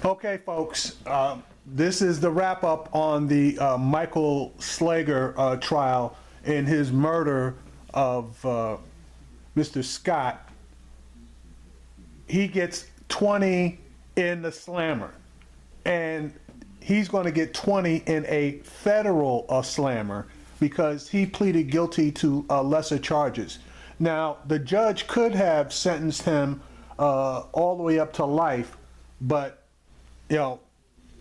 Okay, folks, this is the wrap up on the Michael Slager trial in his murder of Mr. Scott. He gets 20 in the slammer, and he's going to get 20 in a federal slammer because he pleaded guilty to lesser charges. Now, the judge could have sentenced him all the way up to life, but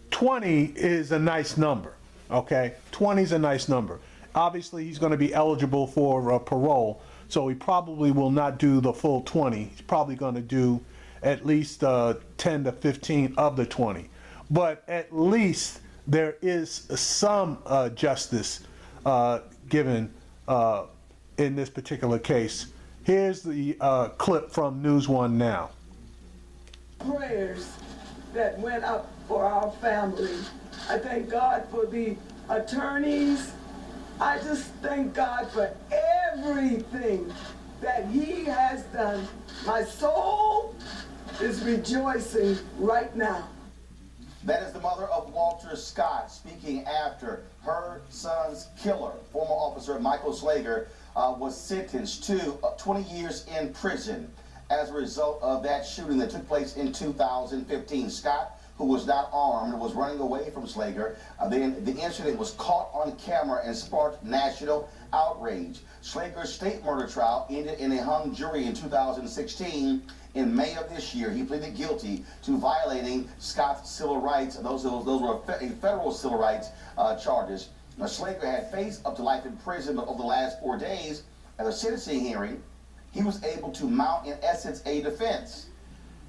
20 is a nice number, okay? 20 is a nice number. Obviously, he's going to be eligible for parole, so he probably will not do the full 20. He's probably going to do at least 10 to 15 of the 20. But at least there is some justice given in this particular case. Here's the clip from News One now. Prayers that went up for our family. I thank God for the attorneys. I just thank God for everything that He has done. My soul is rejoicing right now. That is the mother of Walter Scott speaking after her son's killer, former officer Michael Slager, was sentenced to 20 years in prison as a result of that shooting that took place in 2015. Scott, who was not armed, was running away from Slager. Then the incident was caught on camera and sparked national outrage. Slager's state murder trial ended in a hung jury in 2016. In May of this year, he pleaded guilty to violating Scott's civil rights. Those were federal civil rights charges. Now, Slager had faced up to life in prison, but over the last 4 days, at a sentencing hearing, he was able to mount, in essence, a defense.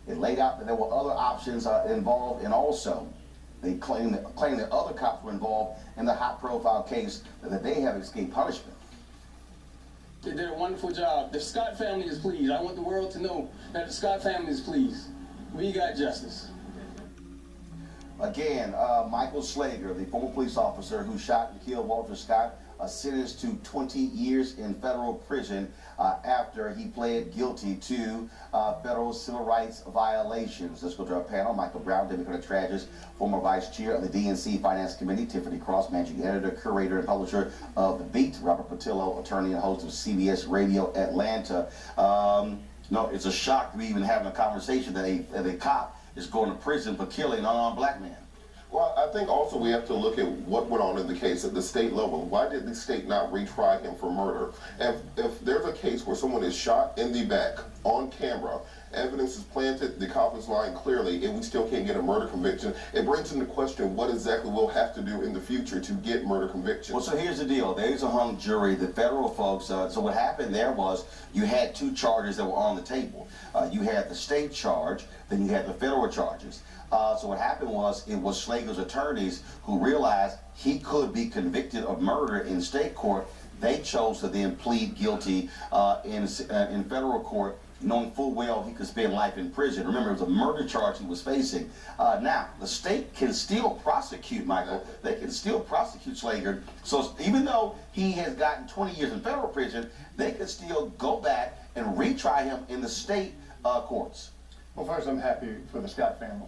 It laid out that there were other options involved, and also they claimed that other cops were involved in the high-profile case that they have escaped punishment. They did a wonderful job. The Scott family is pleased. I want the world to know that the Scott family is pleased. We got justice. Again, Michael Slager, the former police officer who shot and killed Walter Scott, sentenced to 20 years in federal prison after he pled guilty to federal civil rights violations. Let's go to our panel. Michael Brown, Democratic strategist, former vice chair of the DNC Finance Committee. Tiffany Cross, managing editor, curator, and publisher of The Beat. Robert Patillo, attorney and host of CBS Radio Atlanta. No, it's a shock to be even having a conversation that a cop is going to prison for killing an unarmed black man. Well, I think also we have to look at what went on in the case at the state level. Why did the state not retry him for murder? And if there's a case where someone is shot in the back on camera, evidence is planted, the cop is lying clearly, and we still can't get a murder conviction, it brings into question what exactly we'll have to do in the future to get murder convictions. Well, so here's the deal. There's a hung jury. The federal folks, so what happened there was you had two charges that were on the table. You had the state charge, then you had the federal charges. So what happened was, it was Slager's attorneys who realized he could be convicted of murder in state court. They chose to then plead guilty in federal court, knowing full well he could spend life in prison. Remember, it was a murder charge he was facing. Now, the state can still prosecute Michael. They can still prosecute Slager. So even though he has gotten 20 years in federal prison, they can still go back and retry him in the state courts. Well, first, I'm happy for the Scott family.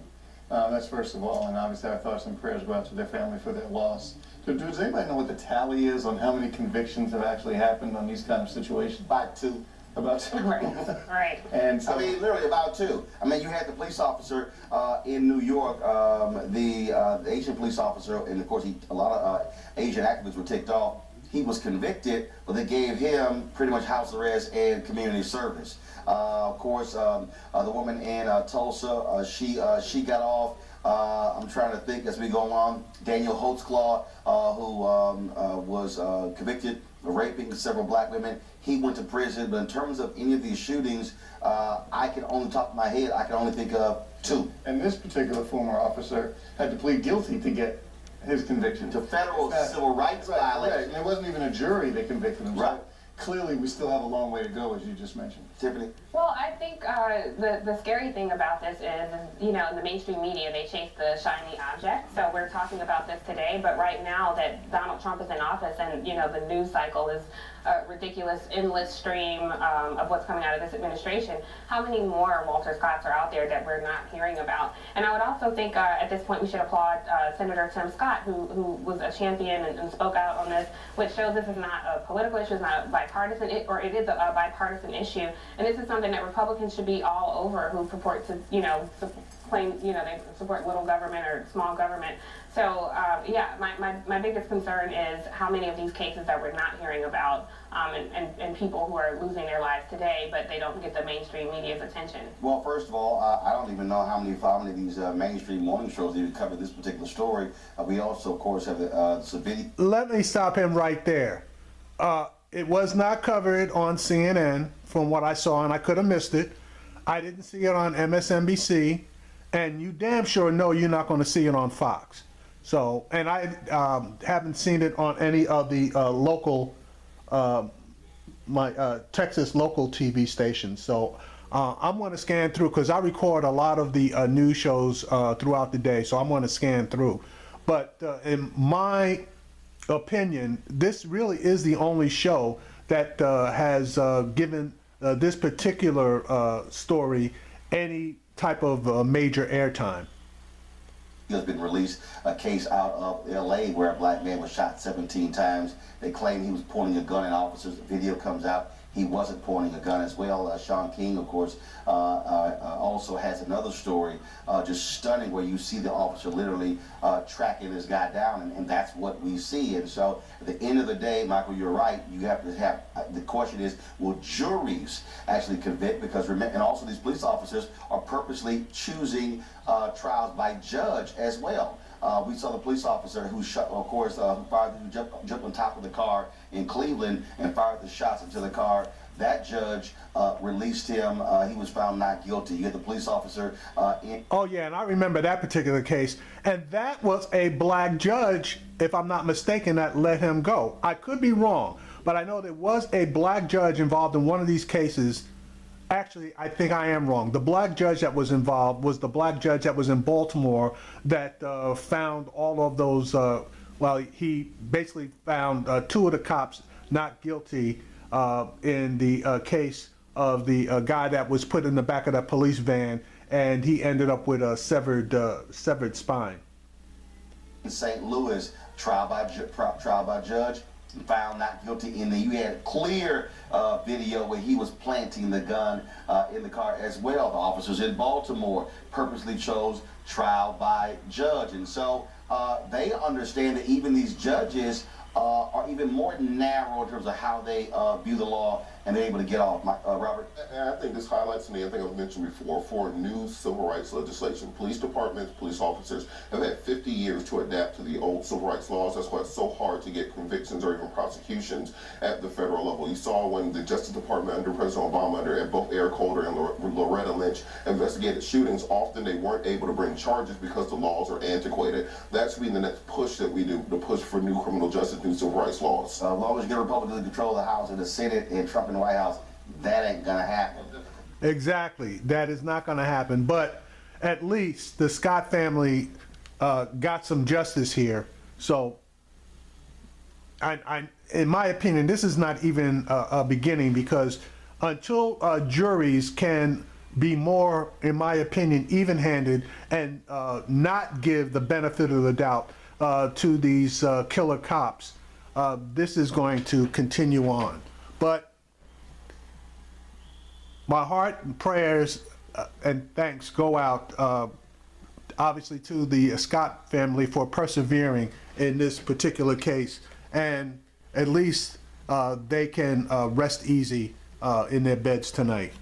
That's first of all, and obviously our thoughts and prayers go out to their family for their loss. Does anybody know what the tally is on how many convictions have actually happened on these kind of situations? About two. About two. Right. And so, I mean, literally about two. I mean, you had the police officer in New York, the Asian police officer, and of course a lot of Asian activists were ticked off. He was convicted, but they gave him pretty much house arrest and community service. Of course, the woman in Tulsa, she got off. I'm trying to think as we go on. Daniel Holtzclaw, who was convicted of raping several black women, he went to prison. But in terms of any of these shootings, I can only, top of my head, I can only think of two. And this particular former officer had to plead guilty to get his conviction. To federal civil rights violations. Right. And it wasn't even a jury that convicted him. Right. clearly we still have a long way to go, as you just mentioned. Tiffany? Well, I think the scary thing about this is, you know, in the mainstream media, they chase the shiny object. So we're talking about this today, but right now that Donald Trump is in office and, you know, the news cycle is a ridiculous, endless stream of what's coming out of this administration, how many more Walter Scotts are out there that we're not hearing about? And I would also think at this point we should applaud Senator Tim Scott, who was a champion and spoke out on this, which shows this is not a political issue, it's not a bipartisan, it is a bipartisan issue. And this is something that Republicans should be all over, who purport to, you know, claim, you know, they support little government or small government. So, yeah, my biggest concern is how many of these cases that we're not hearing about, and people who are losing their lives today, but they don't get the mainstream media's attention. Well, first of all, I don't even know how many of these mainstream morning shows even cover this particular story. We also, of course, have the video. Let me stop him right there. It was not covered on CNN from what I saw, and I could have missed it. I didn't see it on MSNBC, and you damn sure know you're not going to see it on Fox. So, and I haven't seen it on any of the local, Texas local TV stations. So I'm going to scan through, because I record a lot of the news shows throughout the day, so I'm going to scan through. But in my opinion, this really is the only show that has given this particular story any type of major airtime. Has been released a case out of LA where a black man was shot 17 times. They claim he was pointing a gun at officers. The video comes out. He wasn't pointing a gun as well. Sean King, of course, also has another story, just stunning, where you see the officer literally tracking this guy down, and that's what we see. And so at the end of the day, Michael, you're right. You have to have, the question is, will juries actually convict? Because remember, and also these police officers are purposely choosing trials by judge as well. We saw the police officer who shot, of course, who jumped on top of the car in Cleveland and fired the shots into the car. That judge released him. He was found not guilty. You had the police officer Oh yeah, and I remember that particular case. And that was a black judge, if I'm not mistaken, that let him go. I could be wrong, but I know there was a black judge involved in one of these cases. Actually, I think I am wrong. The black judge that was involved was the black judge that was in Baltimore that found all of those, well, he basically found two of the cops not guilty in the case of the guy that was put in the back of that police van, and he ended up with a severed spine. in St. Louis, trial by judge, found not guilty. And then you had clear video where he was planting the gun in the car as well. The officers in Baltimore purposely chose trial by judge. And so they understand that even these judges are even more narrow in terms of how they view the law, and they're able to get off. Robert? And I think this highlights to me, I think I've mentioned before, for new civil rights legislation. Police departments, police officers have had 50 years to adapt to the old civil rights laws. That's why it's so hard to get convictions or even prosecutions at the federal level. You saw when the Justice Department under President Obama, under both Eric Holder and Loretta Lynch, investigated shootings, often they weren't able to bring charges because the laws are antiquated. That's been the next push that we do, the push for new criminal justice, new civil rights laws. As long as you get Republicans in control of the House and the Senate and Trump in the White House, that ain't gonna happen. Exactly, that is not going to happen. But at least the Scott family got some justice here. So, in my opinion, this is not even a beginning, because until juries can be more, in my opinion, even-handed and not give the benefit of the doubt to these killer cops, this is going to continue on. But my heart and prayers and thanks go out, obviously, to the Scott family for persevering in this particular case, and at least they can rest easy in their beds tonight.